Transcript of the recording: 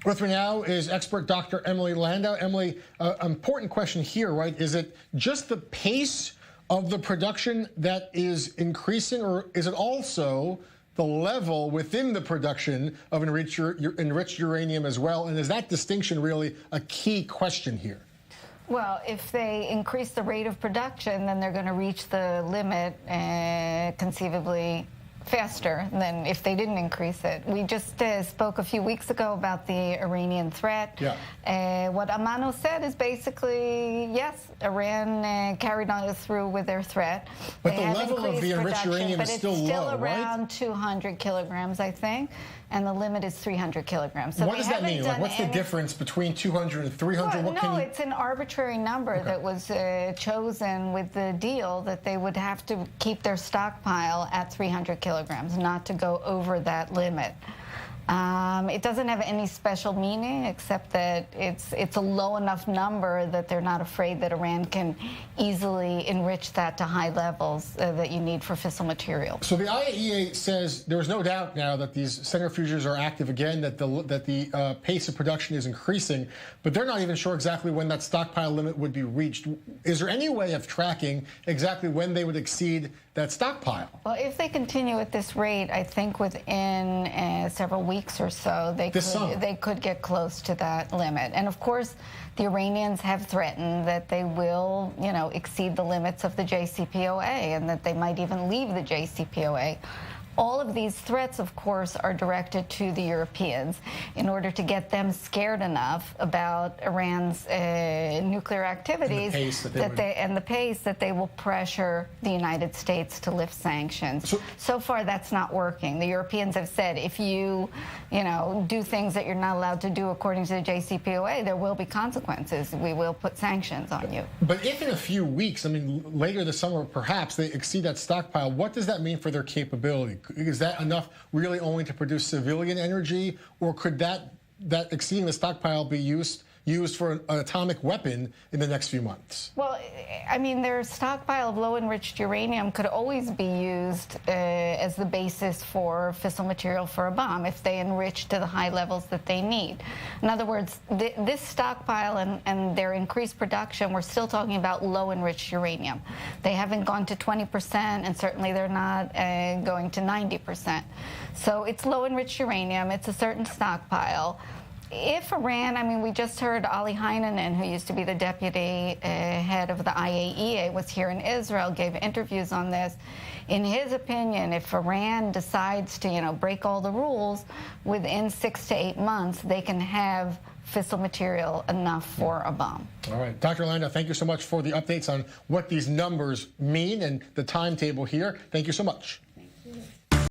With me now is expert Dr. Emily Landau. Emily, important question here, right? Is it just the pace of the production that is increasing, or is it also the level within the production of enriched uranium as well? And is that distinction really a key question here? Well, if they increase the rate of production, then they're going to reach the limit conceivably faster than if they didn't increase it. We just spoke a few weeks ago about the Iranian threat. Yeah. What Amano said is basically, yes, Iran carried on through with their threat. But the level of the enriched uranium is still low, right? But it's still around 200 kilograms, I think, and the limit is 300 kilograms. So what does that mean? Like, what's the difference between 200 and 300? Well, it's an arbitrary number that was chosen with the deal that they would have to keep their stockpile at 300 kilograms, not to go over that limit. It doesn't have any special meaning except that it's a low enough number that they're not afraid that Iran can easily enrich that to high levels that you need for fissile material. So the IAEA says there is no doubt now that these centrifuges are active again, that the pace of production is increasing, but they're not even sure exactly when that stockpile limit would be reached. Is there any way of tracking exactly when they would exceed that stockpile? Well, if they continue at this rate, I think within several weeks or so, they could get close to that limit. And of course, the Iranians have threatened that they will, exceed the limits of the JCPOA and that they might even leave the JCPOA. All of these threats, of course, are directed to the Europeans in order to get them scared enough about Iran's nuclear activities and the pace that they will pressure the United States to lift sanctions. So far, that's not working. The Europeans have said if you, do things that you're not allowed to do according to the JCPOA, there will be consequences. We will put sanctions on you. But if in a few weeks, later this summer, perhaps they exceed that stockpile, what does that mean for their capability? Is that enough really only to produce civilian energy, or could that exceeding the stockpile be used for an atomic weapon in the next few months? Well, their stockpile of low-enriched uranium could always be used as the basis for fissile material for a bomb if they enrich to the high levels that they need. In other words, this stockpile and their increased production, we're still talking about low-enriched uranium. They haven't gone to 20%, and certainly they're not going to 90%. So it's low-enriched uranium. It's a certain stockpile. If Iran, we just heard Ali Heinonen, who used to be the deputy head of the IAEA, was here in Israel, gave interviews on this. In his opinion, if Iran decides to, break all the rules, within 6 to 8 months, they can have fissile material enough for a bomb. All right. Dr. Landau, thank you so much for the updates on what these numbers mean and the timetable here. Thank you so much.